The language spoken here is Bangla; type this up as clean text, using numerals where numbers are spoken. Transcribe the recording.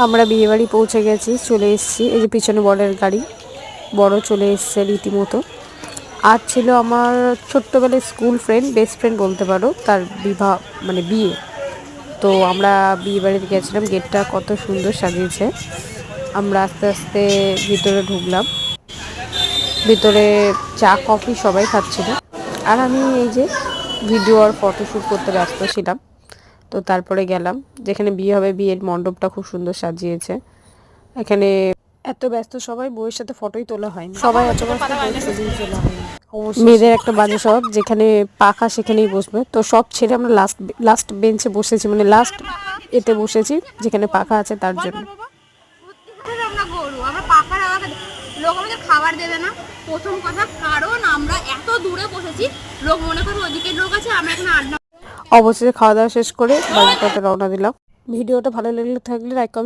আমরা বিয়ে বাড়ি পৌঁছে গেছি, চলে এসেছি। এই যে পিছনে বরের গাড়ি, বড় চলে এসছে রীতিমতো। আর ছিল আমার ছোট্টবেলায় স্কুল ফ্রেন্ড, বেস্ট ফ্রেন্ড বলতে পারো, তার বিবাহ মানে বিয়ে। তো আমরা বিয়ে বাড়িতে গেছিলাম, গেটটা কত সুন্দর সাজিয়েছে। আমরা আস্তে আস্তে ভিতরে ঢুকলাম। ভিতরে চা কফি সবাই খাচ্ছিল, আর আমি এই যে ভিডিও আর ফটোশ্যুট করতে ব্যস্ত ছিলাম। তো তারপরে গেলাম যেখানে বিয়ে হবে, বিয়ের মণ্ডপটা খুব সুন্দর সাজিয়েছে। এখানে এত ব্যস্ত সবাই, বউয়ের সাথে ফটোই তোলা হয়নি, সবাই এত ব্যস্ত ছবিই তোলা হয়নি। মেয়েদের একটা বাজে স্বভাব, যেখানে পাখা সেখানেই বসবে। তো সব ছেড়ে আমরা লাস্ট বেঞ্চে বসেছি, মানে লাস্ট এতে বসেছি যেখানে পাখা আছে তার জন্য। লোক আমাদের খাবার দেবে না প্রথম কথা, কারণ আমরা এত দূরে বসেছি, লোক মনে করবে ওদিকে লোক আছে, আমরা এখন আড্ডা। অবশেষে খাওয়া দাওয়া শেষ করে বাড়ির পথে রওনা দিলাম। ভিডিওটা ভালো লাগলে থাকলে লাইক